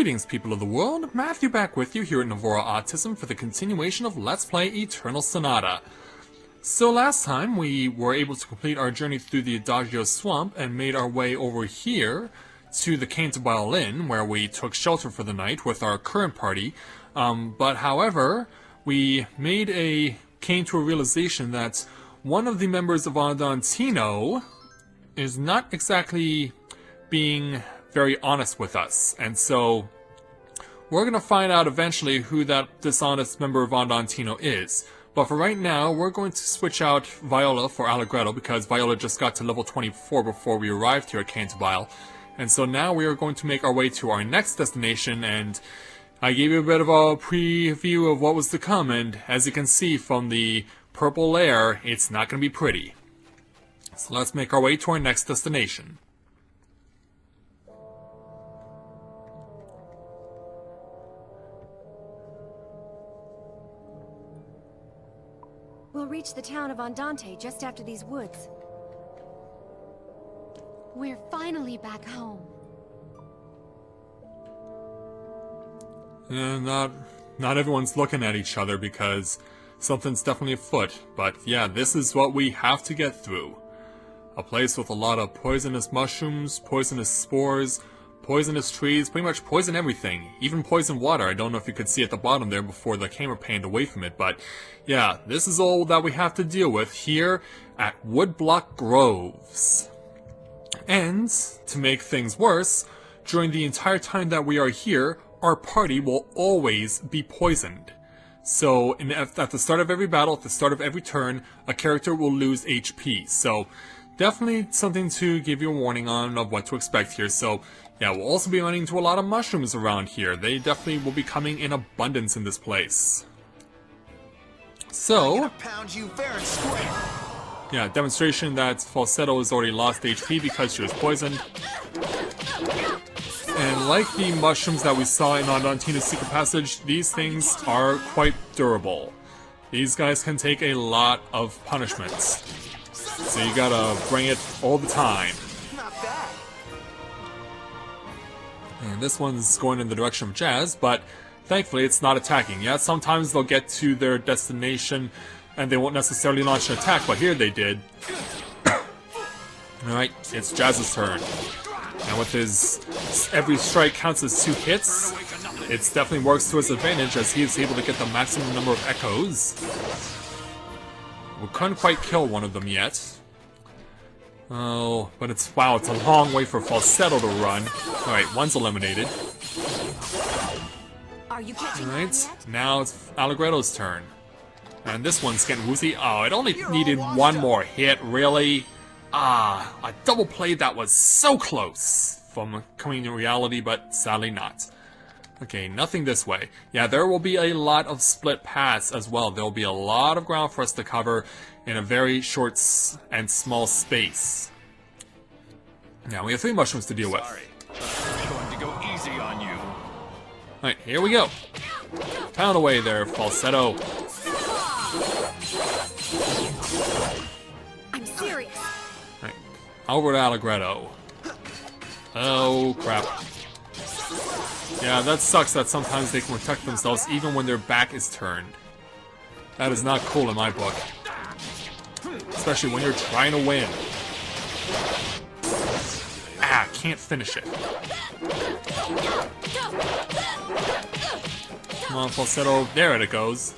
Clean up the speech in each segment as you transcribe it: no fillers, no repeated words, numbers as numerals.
Greetings, people of the world. Matthew back with you here at Navora Autism for the continuation of Let's Play Eternal Sonata. So last time we were able to complete our journey through the Adagio Swamp and made our way over here to the Cantabile Inn, where we took shelter for the night with our current party. But however, we came to a realization that one of the members of Andantino is not exactly being very honest with us, and so we're gonna find out eventually who that dishonest member of Andantino is. But for right now, we're going to switch out Viola for Allegretto, because Viola just got to level 24 before we arrived here at Cantabile. And so now we are going to make our way to our next destination, and I gave you a bit of a preview of what was to come, and as you can see from the purple layer, it's not going to be pretty. So let's make our way to our next destination. We'll reach the town of Andante just after these woods. We're finally back home. Not everyone's looking at each other because something's definitely afoot. But yeah, this is what we have to get through. A place with a lot of poisonous mushrooms, poisonous spores, poisonous trees, pretty much poison everything. Even poison water. I don't know if you could see at the bottom there before the camera panned away from it, but yeah, this is all that we have to deal with here at Woodblock Groves. And, to make things worse, during the entire time that we are here, our party will always be poisoned. So, at the start of every battle, at the start of every turn, a character will lose HP. So, definitely something to give you a warning on of what to expect here. So, yeah, we'll also be running into a lot of mushrooms around here. They definitely will be coming in abundance in this place. So, pound you fair and square. Yeah, demonstration that Falsetto has already lost HP because she was poisoned. And like the mushrooms that we saw in Andantino's Secret Passage, these things are quite durable. These guys can take a lot of punishments. So you gotta bring it all the time. Not bad. And this one's going in the direction of Jazz, but thankfully it's not attacking. Yeah, sometimes they'll get to their destination and they won't necessarily launch an attack, but here they did. Alright, it's Jazz's turn. And with his every strike counts as 2 hits, it definitely works to his advantage as he is able to get the maximum number of echoes. We couldn't quite kill one of them yet. Oh, but it's a long way for Falsetto to run. Alright, one's eliminated. Are you catching on Alright, yet? now it's Allegretto's turn. And this one's getting woozy. Oh, it only needed one more hit, really? Ah, a double play that was so close from coming to reality, but sadly not. Okay, nothing this way. Yeah, there will be a lot of split paths as well. There will be a lot of ground for us to cover in a very short and small space. Now, we have 3 mushrooms to deal with. Sorry, I'm going to go easy on you. Alright, here we go. Pound away there, Falsetto. I'm serious. Alright, over to Allegretto. Oh, crap. Yeah, that sucks that sometimes they can protect themselves even when their back is turned. That is not cool in my book. Especially when you're trying to win. Ah, can't finish it. Come on, Falsetto. There it goes.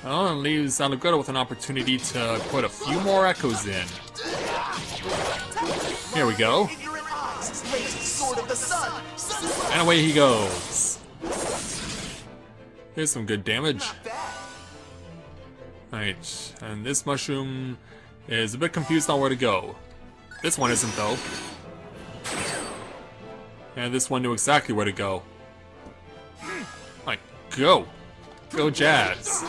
Oh, and leaves Allegretto with an opportunity to put a few more echoes in. Here we go. In your eyes, lazy sword of the sun. And away he goes. Here's some good damage. Not bad. Alright, and this mushroom is a bit confused on where to go. This one isn't, though. And this one knew exactly where to go. Like, go! Go, Jazz!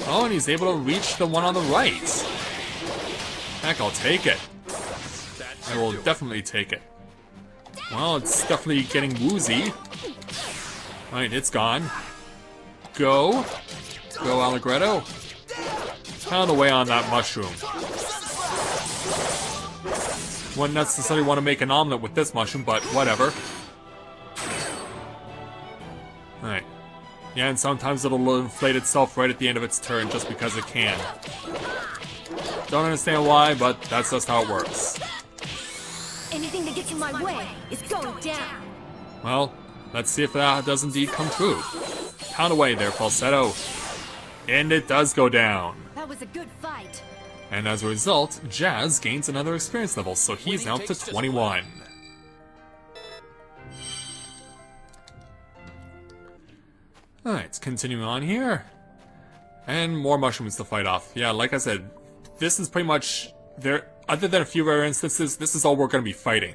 Oh, and he's able to reach the one on the right! Heck, I'll take it. I will definitely take it. Well, it's definitely getting woozy. Alright, it's gone. Go! Go, Allegretto! Pound away on that mushroom. Wouldn't necessarily want to make an omelet with this mushroom, but whatever. Yeah, and sometimes it'll inflate itself right at the end of its turn just because it can. Don't understand why, but that's just how it works. Anything that gets in my way is going down. Well, let's see if that does indeed come true. Pound away there, Falsetto. And it does go down. That was a good fight. And as a result, Jazz gains another experience level, so he's now up to 21. Alright, continuing on here. And more mushrooms to fight off. Yeah, like I said, this is pretty much there. Other than a few rare instances, this is all we're going to be fighting.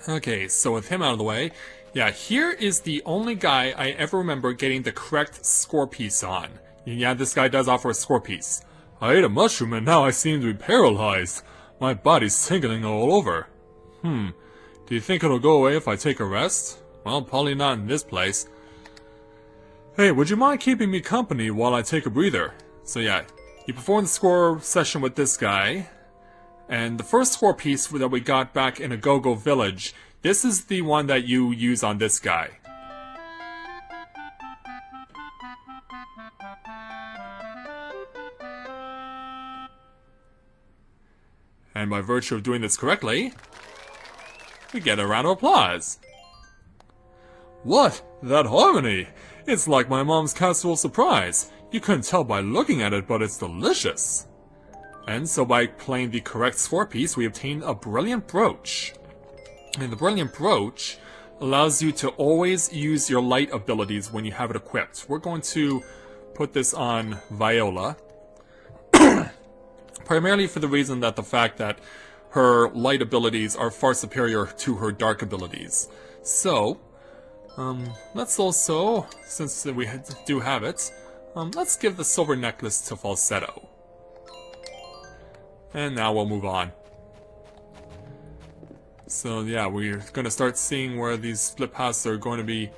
Okay, so with him out of the way, yeah, here is the only guy I ever remember getting the correct score piece on. Yeah, this guy does offer a score piece. I ate a mushroom and now I seem to be paralyzed. My body's tingling all over. Do you think it'll go away if I take a rest? Well, probably not in this place. Hey, would you mind keeping me company while I take a breather? So yeah, you performed the score session with this guy. And the first score piece that we got back in Go Village, this is the one that you use on this guy. And by virtue of doing this correctly, we get a round of applause. What? That harmony! It's like my mom's casserole surprise. You couldn't tell by looking at it, but it's delicious. And so by playing the correct score piece, we obtain a brilliant brooch. And the brilliant brooch allows you to always use your light abilities when you have it equipped. We're going to put this on Viola. Primarily for the reason that the fact that her light abilities are far superior to her dark abilities. So, let's also, since we do have it, let's give the silver necklace to Falsetto. And now we'll move on. So yeah, we're going to start seeing where these split paths are going to be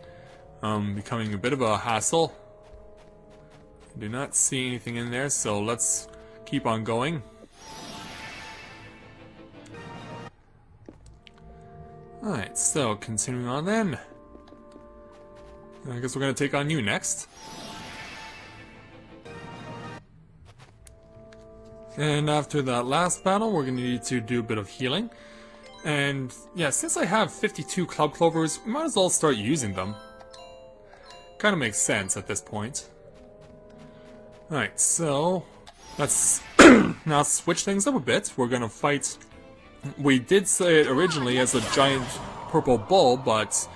becoming a bit of a hassle. Do not see anything in there, so let's keep on going. Alright, so continuing on then. I guess we're going to take on you next. And after that last battle, we're going to need to do a bit of healing. And yeah, since I have 52 Club Clovers, we might as well start using them. Kind of makes sense at this point. Alright, so let's now switch things up a bit. We're going to fight... We did say it originally as a giant purple bull, but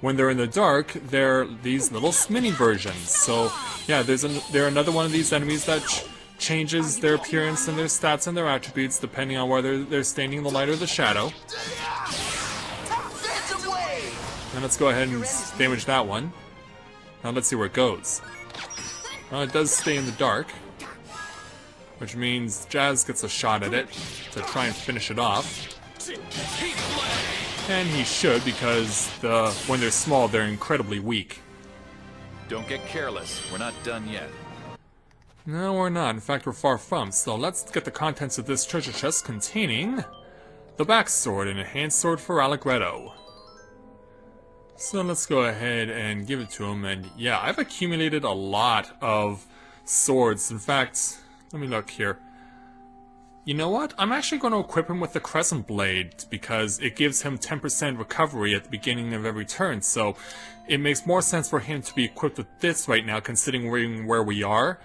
when they're in the dark, they're these little mini versions. So yeah, they're another one of these enemies that changes their appearance and their stats and their attributes depending on whether they're standing in the light or the shadow. And let's go ahead and damage that one. Now let's see where it goes. Well, it does stay in the dark, which means Jazz gets a shot at it to try and finish it off. And he should, because when they're small, they're incredibly weak. Don't get careless. We're not done yet. No, we're not. In fact, we're far from. So let's get the contents of this treasure chest containing the back sword and a hand sword for Allegretto. So let's go ahead and give it to him. And yeah, I've accumulated a lot of swords. In fact, let me look here. You know what? I'm actually going to equip him with the Crescent Blade because it gives him 10% recovery at the beginning of every turn. So it makes more sense for him to be equipped with this right now, considering where we are,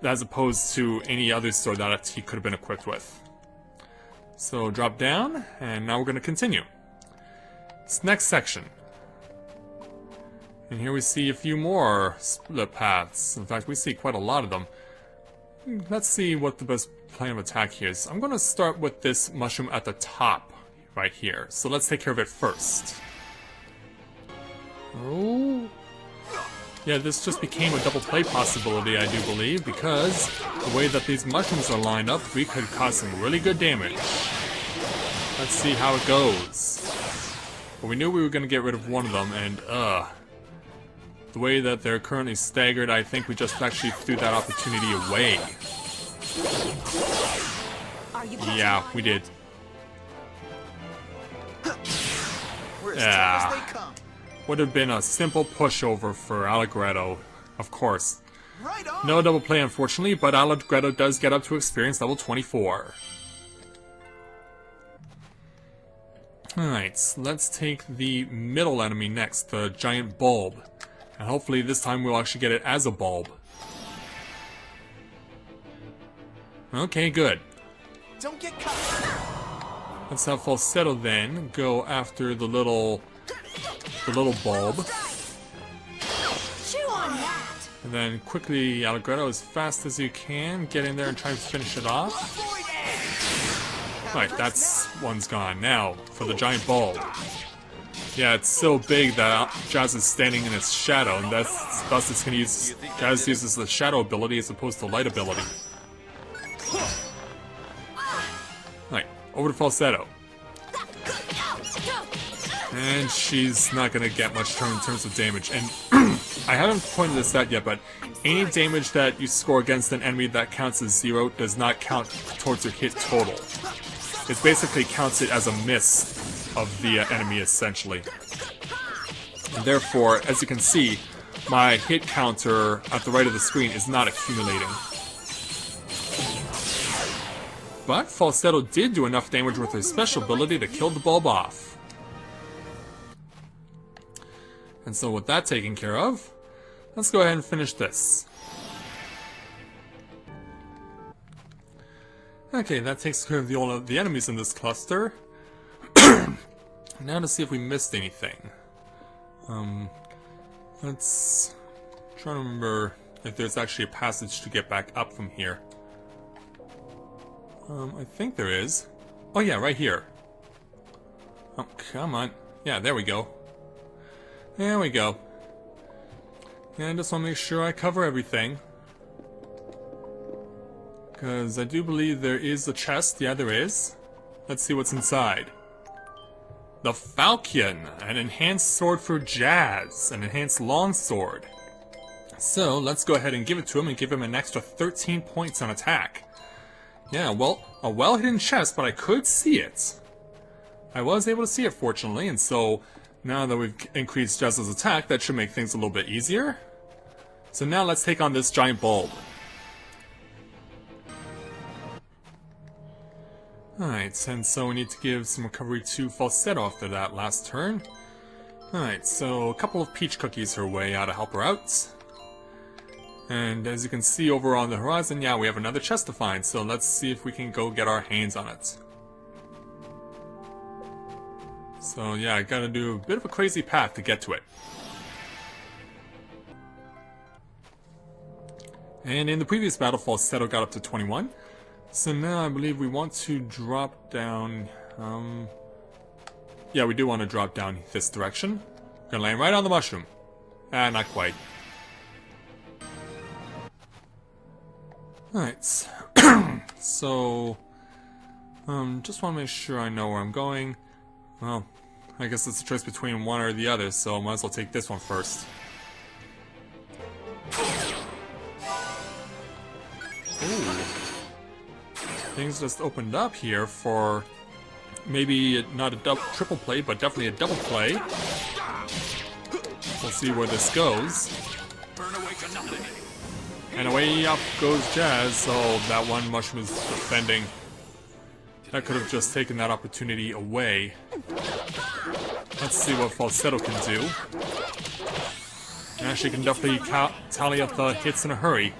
as opposed to any other sword that he could have been equipped with. So drop down, and now we're going to continue. This next section. And here we see a few more split paths. In fact, we see quite a lot of them. Let's see what the best plan of attack here is. I'm going to start with this mushroom at the top, right here. So let's take care of it first. Oh. Yeah, this just became a double play possibility, I do believe, because the way that these mushrooms are lined up, we could cause some really good damage. Let's see how it goes. But we knew we were going to get rid of one of them, and the way that they're currently staggered, I think we just actually threw that opportunity away. Yeah, we did. We're Yeah. Would have been a simple pushover for Allegretto, of course. No double play, unfortunately, but Allegretto does get up to experience level 24. Alright, let's take the middle enemy next, the giant bulb. And hopefully this time we'll actually get it as a bulb. Okay, good. Don't get caught. Let's have Falsetto then go after the little bulb. Chew on that. And then quickly, Allegretto, as fast as you can, get in there and try to finish it off. Right, that's one's gone. Now, for the giant bulb. Yeah, it's so big that Jazz is standing in its shadow, and thus it's gonna use... Jazz uses the shadow ability as opposed to light ability. Right, over to Falsetto. And she's not gonna get much in terms of damage. And I haven't pointed this out yet, but any damage that you score against an enemy that counts as 0 does not count towards your hit total. It basically counts it as a miss of the enemy, essentially. And therefore, as you can see, my hit counter at the right of the screen is not accumulating. But Falsetto did do enough damage with her special ability to kill the bulb off. And so with that taken care of, let's go ahead and finish this. Okay, that takes care of the enemies in this cluster. Now to see if we missed anything. Let's try to remember if there's actually a passage to get back up from here. I think there is. Oh yeah, right here. Oh, come on. Yeah, there we go. There we go. Yeah, I just want to make sure I cover everything. Because I do believe there is a chest. Yeah, there is. Let's see what's inside. The Falchion, an enhanced sword for Jazz, an enhanced longsword. So, let's go ahead and give it to him and give him an extra 13 points on attack. Yeah, well, a well-hidden chest, but I could see it. I was able to see it, fortunately, and so now that we've increased Jazz's attack, that should make things a little bit easier. So now let's take on this giant bulb. Alright, and so we need to give some recovery to Falsetto after that last turn. Alright, so a couple of peach cookies her way to help her out. And as you can see over on the horizon, yeah, we have another chest to find, so let's see if we can go get our hands on it. So yeah, I gotta do a bit of a crazy path to get to it. And in the previous battle, Falsetto got up to 21. So now I believe we want to drop down, yeah, we do want to drop down this direction. We're gonna land right on the mushroom. Ah, not quite. Alright, so, just want to make sure I know where I'm going. Well, I guess it's a choice between one or the other, so I might as well take this one first. Ooh. Things just opened up here for maybe not a triple play, but definitely a double play. We'll see where this goes. And away up goes Jazz. Oh, that one mushroom is defending. I could have just taken that opportunity away. Let's see what Falsetto can do. And she can definitely tally up the hits in a hurry.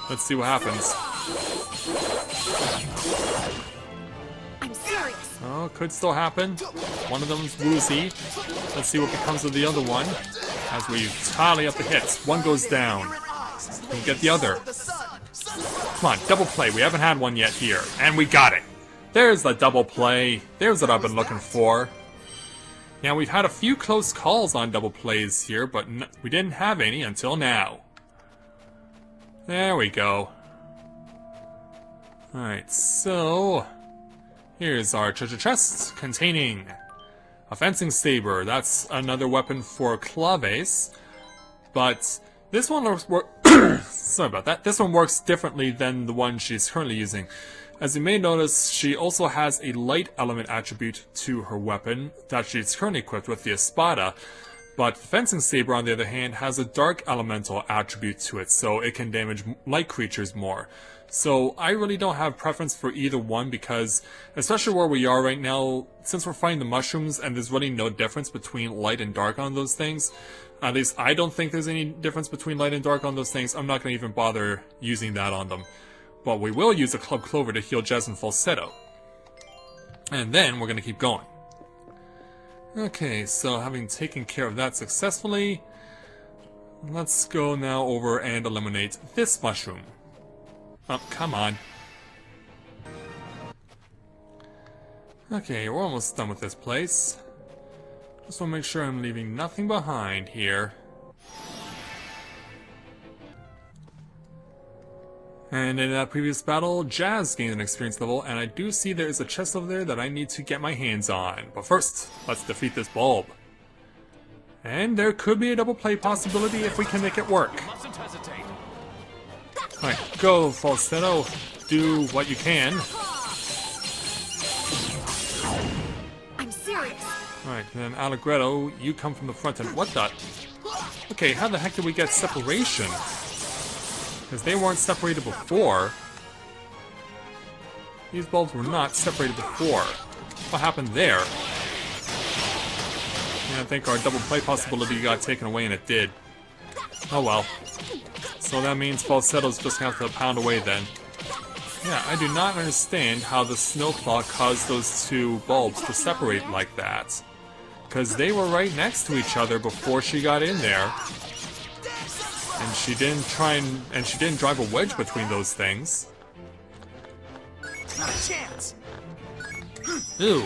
Let's see what happens. I'm serious. Oh, could still happen. One of them's woozy. Let's see what becomes of the other one. As we tally up the hits. One goes down. We get the other. Come on, double play. We haven't had one yet here. And we got it. There's the double play. There's what I've been looking for. Now, we've had a few close calls on double plays here, but we didn't have any until now. There we go. Alright, so here's our treasure chest containing a fencing saber. That's another weapon for Claves, but this one sorry about that. This one works differently than the one she's currently using. As you may notice, she also has a light element attribute to her weapon that she's currently equipped with, the Espada, but the Fencing Saber, on the other hand, has a dark elemental attribute to it, so it can damage light creatures more. So I really don't have preference for either one because, especially where we are right now, since we're fighting the mushrooms and there's really no difference between light and dark on those things, at least I don't think there's any difference between light and dark on those things, I'm not going to even bother using that on them. But we will use a Club Clover to heal Jazz and Falsetto. And then we're going to keep going. Okay, so having taken care of that successfully, let's go now over and eliminate this mushroom. Oh, come on. Okay, we're almost done with this place. Just want to make sure I'm leaving nothing behind here. And in that previous battle, Jazz gained an experience level, and I do see there is a chest over there that I need to get my hands on. But first, let's defeat this bulb. And there could be a double play possibility if we can make it work. Mustn't hesitate. Alright, go, Falsetto. Do what you can. I'm serious. Alright, then Allegretto, you come from the front and what the? Okay, how the heck did we get separation? Because they weren't separated before. These bulbs were not separated before. What happened there? Yeah, I think our double play possibility got taken away, and it did. Oh well. So that means Falsetto's just gonna have to pound away then. Yeah, I do not understand how the Snowclaw caused those two bulbs to separate like that. Because they were right next to each other before she got in there. And she didn't she didn't drive a wedge between those things. Not a chance. Ew.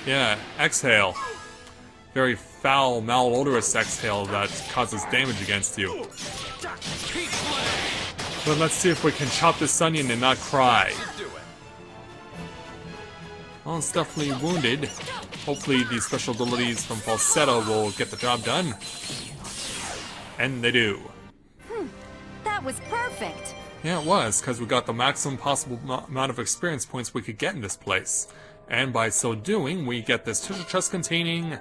Yeah, exhale. Very foul, malodorous exhale that causes damage against you. But let's see if we can chop this onion and not cry. Well, it's definitely wounded. Hopefully these special abilities from Falsetto will get the job done. And they do. That was perfect. Yeah, it was, because we got the maximum possible amount of experience points we could get in this place. And by so doing, we get this treasure chest containing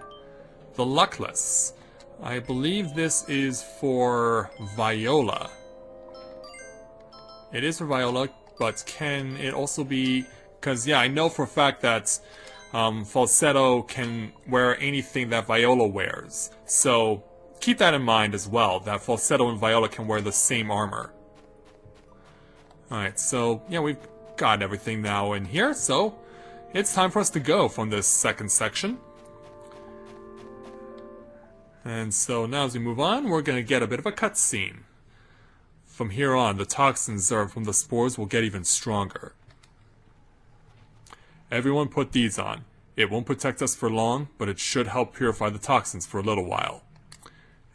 the Luckless. I believe this is for Viola. It is for Viola, but can it also be... Because, yeah, I know for a fact that Falsetto can wear anything that Viola wears. So, keep that in mind as well, that Falsetto and Viola can wear the same armor. Alright, so, yeah, we've got everything now in here, so it's time for us to go from this second section. And so now as we move on, we're going to get a bit of a cutscene. From here on, the toxins observed from the spores will get even stronger. Everyone put these on. It won't protect us for long, but it should help purify the toxins for a little while.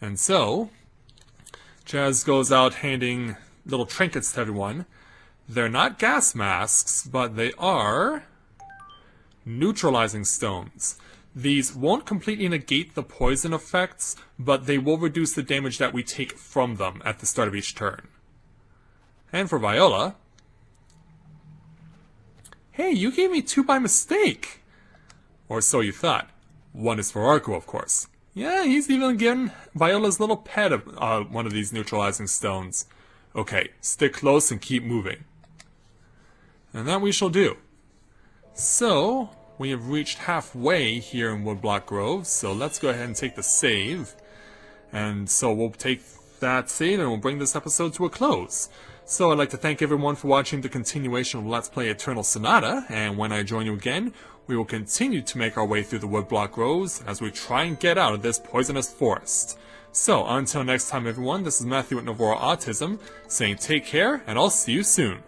And so, Jazz goes out handing little trinkets to everyone. They're not gas masks, but they are neutralizing stones. These won't completely negate the poison effects, but they will reduce the damage that we take from them at the start of each turn. And for Viola... Hey, you gave me 2 by mistake! Or so you thought. 1 is for Arco, of course. Yeah, he's even given Viola's little pet one of these neutralizing stones. Okay, stick close and keep moving. And that we shall do. So, we have reached halfway here in Woodblock Grove, so let's go ahead and take the save. And so we'll take that save and we'll bring this episode to a close. So I'd like to thank everyone for watching the continuation of Let's Play Eternal Sonata, and when I join you again, we will continue to make our way through the Woodblock Groves as we try and get out of this poisonous forest. So, until next time everyone, this is Matthew at Novora Autism, saying take care, and I'll see you soon.